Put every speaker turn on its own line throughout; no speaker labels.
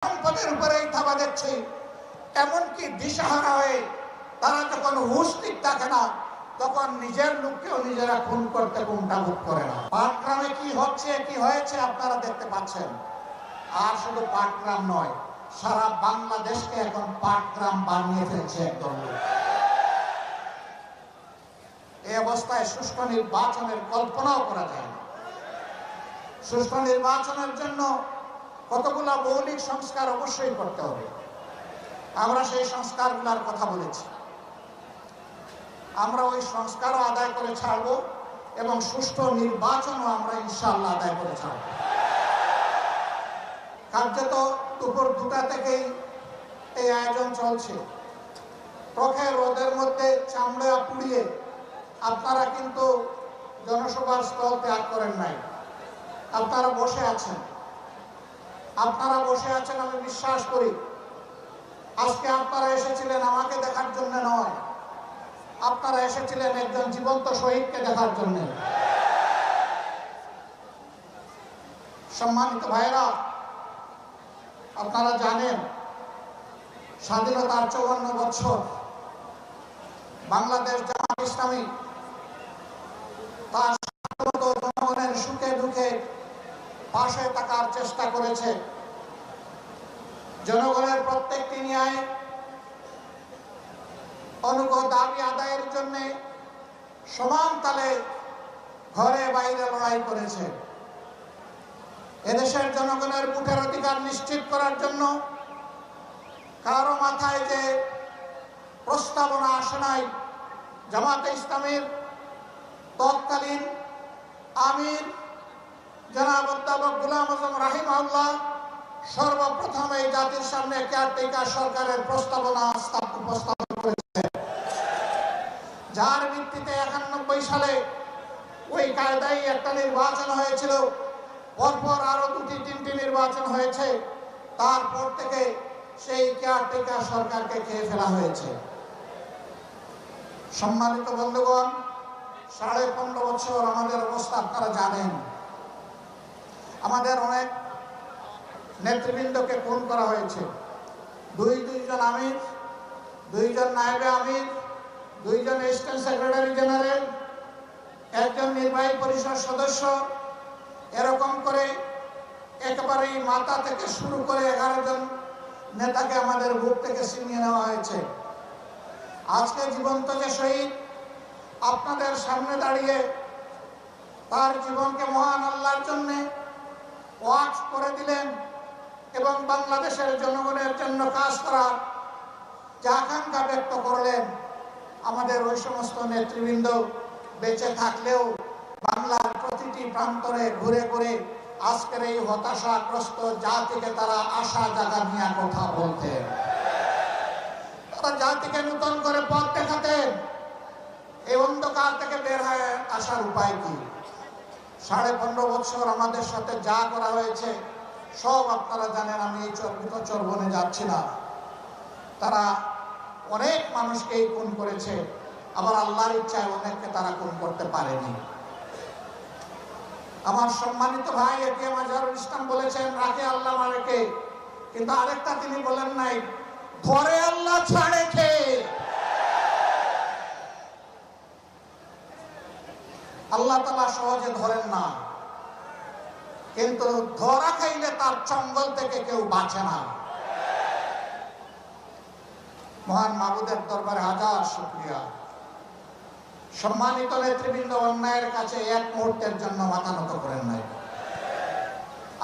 সম্পদের উপরেই থাবা দিচ্ছে, এমনকি দিশাহারা হয়ে তারা যখন হুঁশ ঠিক থাকে না, তখন নিজের লোককেও নিজেরা খুন করতে কুণ্ঠাবোধ করে না। পাটগ্রামে কি হচ্ছে কি হয়েছে আপনারা দেখতে পাচ্ছেন। আর শুধু পাটগ্রাম নয়, সারা বাংলাদেশকে এখন পাটগ্রাম বানিয়ে ফেলছে একদম। এই অবস্থায় সুষ্ঠু নির্বাচনের কল্পনাও করা যায় না। সুষ্ঠু নির্বাচনের জন্য কতগুলো মৌলিক সংস্কার অবশ্যই করতে হবে। আমরা সেই সংস্কারগুলোর কথা বলেছি। আমরা ওই সংস্কারও আদায় করে ছাড়ব এবং সুষ্ঠু নির্বাচনও আমরা ইনশাআল্লাহ আদায় করে ছাড়ব। কার্যত দুপুর 2টা থেকেই এই আয়োজন চলছে। প্রখর রোদের মধ্যে চামড়া পুড়িয়ে আপনারা কিন্তু জনসভার স্থল ত্যাগ করেন নাই। আপনারা বসে আছেন। আমি বিশ্বাস করি আজকে আপনারা এসেছিলেন আমাকে দেখার জন্য নয়, আপনারা এসেছিলেন একজন জীবন্ত শহীদকে দেখার জন্য। সম্মানিত ভাইরা, আপনারা জানেন স্বাধীনতার 54 বছর বাংলাদেশ জামাত ইসলামী তার জনগণের সুখে দুঃখে পাশে থাকার চেষ্টা করেছে। জনগণের প্রত্যেকটি ন্যায় অনুগত দাবি আদায়ের জন্য সমান তালে ঘরে বাইরে লড়াই করেছে। এদেশের জনগণের ভোটের অধিকার নিশ্চিত করার জন্য কারো মাথায় যে প্রস্তাবনা আসে নাই, জামাতে ইসলামীর তৎকালীন আমির জনাব অধ্যাপক গোলাম আজম রাহিমাহুল্লাহ সর্বপ্রথম এই জাতির সামনে কেয়ারটেকার সরকারের প্রস্তাবনা উপস্থাপন করেছে, যার ভিত্তিতে 91 সালে ওই কায়দায় একটা নির্বাচন হয়েছিল। পরপর আরো 2-3টি নির্বাচন হয়েছে। তারপর থেকে সেই কেয়ারটেকার সরকারকে খেয়ে ফেলা হয়েছে। সম্মানিত বন্ধুগণ, 15.5 বছর আমাদের অবস্থা আপনারা জানেন। আমাদের অনেক নেতৃবৃন্দকে খুন করা হয়েছে। দুইজন আমির, 2জন নায়েবে আমির, 2জন অ্যাসিস্ট্যান্ট সেক্রেটারি জেনারেল, 1জন নির্বাহী পরিষদ সদস্য, এরকম করে একেবারেই মাথা থেকে শুরু করে 11 জন নেতাকে আমাদের বুক থেকে ছিনিয়ে নেওয়া হয়েছে। আজকে জীবন্ত যে শহীদ আপনাদের সামনে দাঁড়িয়ে তার জীবনকে মহান আল্লাহর জন্য ওয়াকফ করে দিলেন এবং বাংলাদেশের জনগণের জন্য কাজ করার যে আকাঙ্ক্ষা ব্যক্ত করলেন, আমাদের ওই সমস্ত নেতৃবৃন্দ বেঁচে থাকলেও বাংলার প্রতিটি প্রান্তরে ঘুরে ঘুরে আজকের এই হতাশাগ্রস্ত জাতিকে তারা আশা জাগা নিয়ে কথা বলতেন। তারা জাতিকে নতুন করে পথ দেখাতেন। এই অন্ধকার থেকে বের হয়ে আসার উপায় কি? 15.5 বছর আমাদের সাথে যা করা হয়েছে সব আপনারা জানেন। আমি এই চর্বনে যাচ্ছি না। তারা অনেক মানুষকেই খুন করেছে, আবার আল্লাহর ইচ্ছায় অনেককে তারা খুন করতে পারেনি। আমার সম্মানিত ভাই এটিএম আজহারুল ইসলাম বলেছেন রাখে আল্লাহ মারেকে, কিন্তু আরেকটা তিনি বলেন নাই, ধরে আল্লাহ ছাড়ে কে? আল্লাহ তাআলা সহজে ধরেন না, কিন্তু ধরা খাইলে তার চঙ্গল থেকে কেউ বাঁচে না। মহান মাবুদের দরবারে হাজার শুকরিয়া। সম্মানিত নেতৃবৃন্দ অন্যায়ের কাছে এক মুহূর্তের জন্য মাথা নত করেন নাই।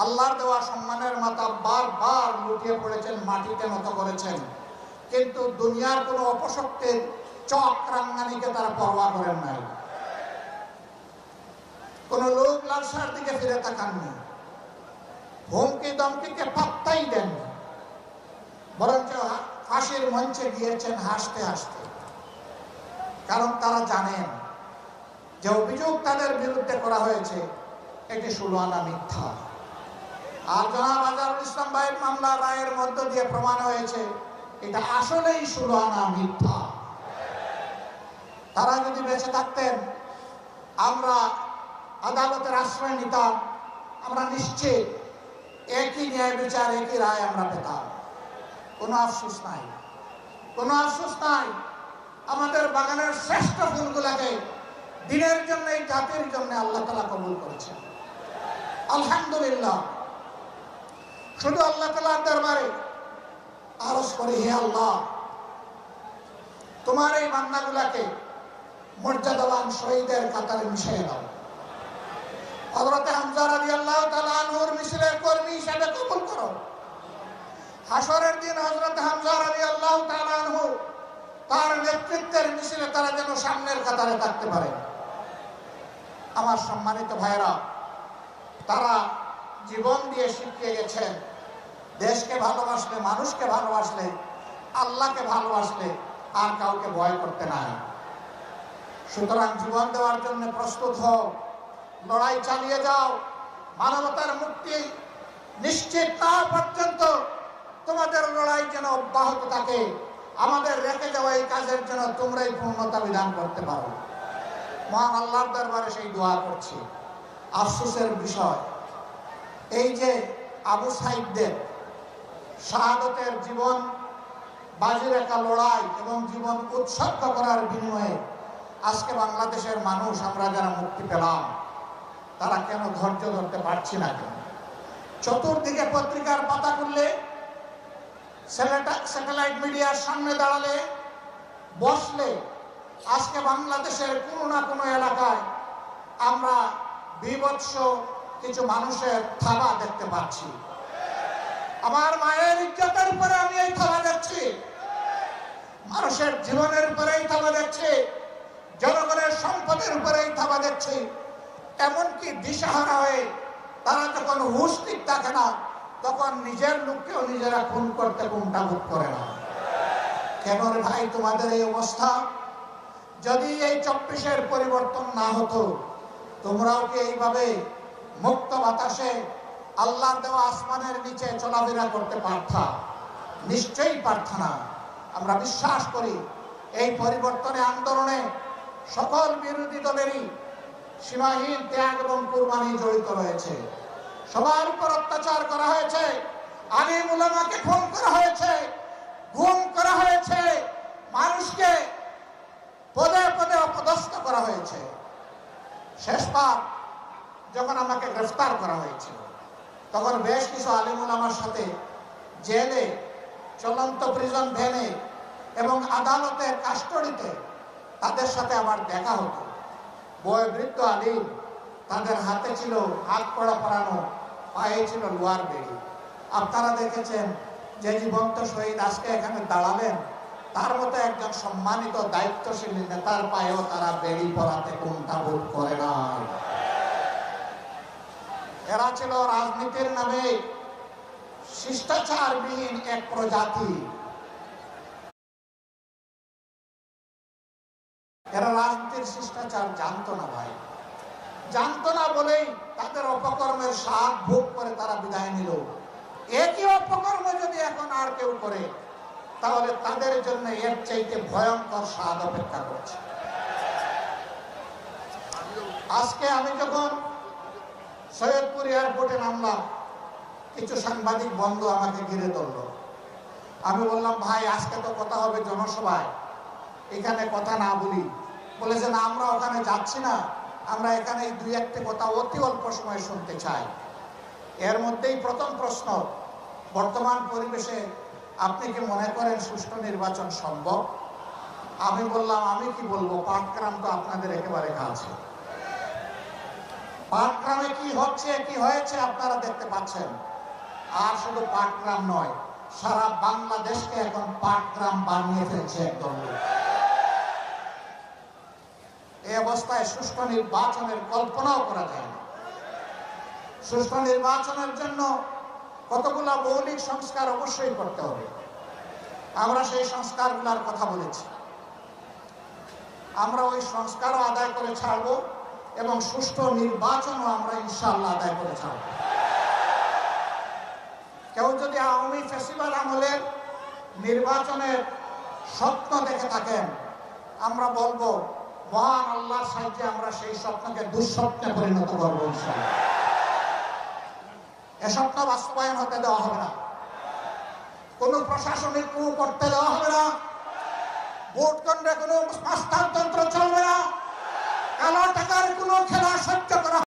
আল্লাহর দেওয়া সম্মানের মাথা বারবার লুটিয়ে পড়েছেন, মাটিতে নত করেছেন, কিন্তু দুনিয়ার কোনো অপশক্তির চক্রাঙ্গানিকে তারা পরোয়া করেন নাই। কোন লোক লালসার দিকে ফিরে তাকাননি, হুমকি দমকিকে পাত্তাই দেননি, বরঞ্চ ফাঁসির মঞ্চে গিয়েছেন হাসতে হাসতে। কারণ তারা জানেন যে অভিযোগ তাদের বিরুদ্ধে করা হয়েছে এটি 16 আনা মিথ্যা। আর জনাব আজহারুল ইসলাম ভাইয়ের মামলা রায়ের মধ্য দিয়ে প্রমাণ হয়েছে এটা আসলেই 16 আনা মিথ্যা। তারা যদি বেঁচে থাকতেন আমরা আদালতের আশ্রয় নিতাম। আমরা নিশ্চিত একই ন্যায় বিচার, একই রায় আমরা পেতাম। কোনো আফসোস নাই, কোনো আফসোস নাই। আমাদের বাগানের শ্রেষ্ঠ ফুলগুলাকে দিনের জন্য, এই জাতির জন্য আল্লাহ তাআলা কবুল করেছেন, আলহামদুলিল্লাহ। শুধু আল্লাহ তাআলার দরবারে আরজ করি, হে আল্লাহ, তোমার এই বান্দাগুলাকে মর্যাদাবান শহীদের কাতারে মিশিয়ে দাও। হযরত হামজা রাদিয়াল্লাহু তাআলা আনহুর মিছিলের কর্মী হিসেবে কবুল করো। হাসরের দিন হযরত হামজা রাদিয়াল্লাহু তাআলা আনহু তার নেতৃত্বের মিছিলে তারা যেন সামনের কাতারে থাকতে পারে। আমার সম্মানিত ভাইরা, তারা জীবন দিয়ে শিখিয়ে গেছেন, দেশকে ভালোবাসলে, মানুষকে ভালোবাসলে, আল্লাহকে ভালোবাসলে আর কাউকে ভয় করতে নাই। সুতরাং জীবন দেওয়ার জন্য প্রস্তুত হও, লড়াই চালিয়ে যাও। মানবতার মুক্তি নিশ্চিত না পর্যন্ত তোমাদের লড়াই যেন অব্যাহত থাকে। আমাদের রেখে যাওয়া এই কাজের জন্য তোমরাই পূর্ণতা বিধান করতে পারো। মহান আল্লাহর দরবারে সেই দোয়া করছি। আফসোসের বিষয়, এই যে আবু সাইদদের শাহাদতের জীবন বাজি রাখা লড়াই এবং জীবন উৎসর্গ করার বিনিময়ে আজকে বাংলাদেশের মানুষ, আমরা যারা মুক্তি পেলাম, তারা কেন ধৈর্য ধরতে পারছি না? কেন? চতুর্দিকে পত্রিকার পাতা খুললে, স্যাটেলাইট মিডিয়ার সামনে দাঁড়ালে, বসলে, আজকে বাংলাদেশের কোনো না কোনো এলাকায় আমরা বিভৎস কিছু মানুষের থাবা দেখতে পাচ্ছি। আমার মায়ের ইজ্জতের উপরে আমি এই থাবা দেখছি, মানুষের জীবনের উপরে এই থাবা দেখছি, জনগণের সম্পদের উপরে এই থাবা দেখছি। এমনকি দিশাহারা হয়ে তারা যখন হুঁশ ঠিক থাকে না, তখন নিজের লোককেও নিজেরা খুন করতে কুণ্ঠাবোধ করে না। কেন রে ভাই তোমাদের এই অবস্থা? যদি এই 24-এর পরিবর্তন না হতো, তোমরাও কি এইভাবে মুক্ত বাতাসে আল্লাহর দেওয়া আসমানের নিচে চলাফেরা করতে পারতা? নিশ্চয়ই পারত না। আমরা বিশ্বাস করি এই পরিবর্তনে আন্দোলনে সকল বিরোধী দলেরই সীমাহীন ত্যাগ এবং কুরবানি জড়িত রয়েছে। সবার উপর অত্যাচার করা হয়েছে, আলিম উলামাকে খুন করা হয়েছে, গুম করা হয়েছে, মানুষকে পদে পদে অপদস্থ করা হয়েছে। শেষবার যখন আমাকে গ্রেফতার করা হয়েছিল, তখন বেশ কিছু আলিম উলামার সাথে জেলে, চলন্ত প্রিজন ভ্যানে এবং আদালতের কাস্টডিতে তাদের সাথে আমার দেখা হতো। বয়োবৃদ্ধ আলিম, তাদের হাতে ছিল হাত কড়া পরানো, পায়ে ছিল লোহার বেড়ি। আপনারা দেখেছেন যে জীবন্ত শহীদ আজকে এখানে দাঁড়ালেন, তার মতো একজন সম্মানিত দায়িত্বশীল নেতার পায়েও তারা বেড়ি পরাতে কুণ্ঠাবোধ করে না। এরা ছিল রাজনীতির নামে শিষ্টাচারবিহীন এক প্রজাতি। এরা রাজনীতির শিষ্টাচার জানতো না ভাই, জানতো না বলেই তাদের অপকর্মের স্বাদ ভোগ করে তারা বিদায় নিল। একই অপকর্ম যদি এখন আর কেউ করে, তাহলে তাদের জন্য এর চাইতে ভয়ঙ্কর স্বাদ অপেক্ষা করছে। আজকে আমি যখন সৈয়দপুর এয়ারপোর্টে নামলাম, কিছু সাংবাদিক বন্ধু আমাকে ঘিরে ধরল। আমি বললাম, ভাই আজকে তো কথা হবে জনসভায়, এখানে কথা না বলি। বলেছে না, আমরা ওখানে যাচ্ছি না, আমরা এখানে এই দুই একটা কথা অতি অল্প সময় শুনতে চাই। এর মধ্যেই প্রথম প্রশ্ন, বর্তমান পরিবেশে আপনি কি মনে করেন সুষ্ঠু নির্বাচন সম্ভব? আমি বললাম, আমি কি বলবো, পাটগ্রাম তো আপনাদের একেবারে কাছে। পাটগ্রামে কি হচ্ছে, কি হয়েছে আপনারা দেখতে পাচ্ছেন। আর শুধু পাটগ্রাম নয়, সারা বাংলাদেশকে এখন পাটগ্রাম বানিয়ে ফেলছে একদম। এই অবস্থায় সুষ্ঠু নির্বাচনের কল্পনাও করা যায় না। সুষ্ঠু নির্বাচনের জন্য কতগুলো মৌলিক সংস্কার অবশ্যই করতে হবে। আমরা সেই সংস্কারগুলোর কথা বলেছি। আমরা ওই সংস্কারও আদায় করে ছাড়বো এবং সুষ্ঠু নির্বাচনও আমরা ইনশাআল্লাহ আদায় করে ছাড়বো। কেউ যদি আওয়ামী ফেস্টিভ্যাল আমলের নির্বাচনের স্বপ্ন দেখে থাকেন, আমরা বলবো মহান আল্লাহর সাহায্যে আমরা সেই স্বপ্নকে দুঃস্বপ্নে পরিণত করবো ইনশাআল্লাহ। স্বপ্ন বাস্তবায়ন হতে দেওয়া হবে না। কোনো প্রশাসনিক কূপ করতে দেওয়া হবে না। ভোট কেন্দ্রে কোনো হস্তান্তর চলবে না। কালো টাকার কোনো খেলা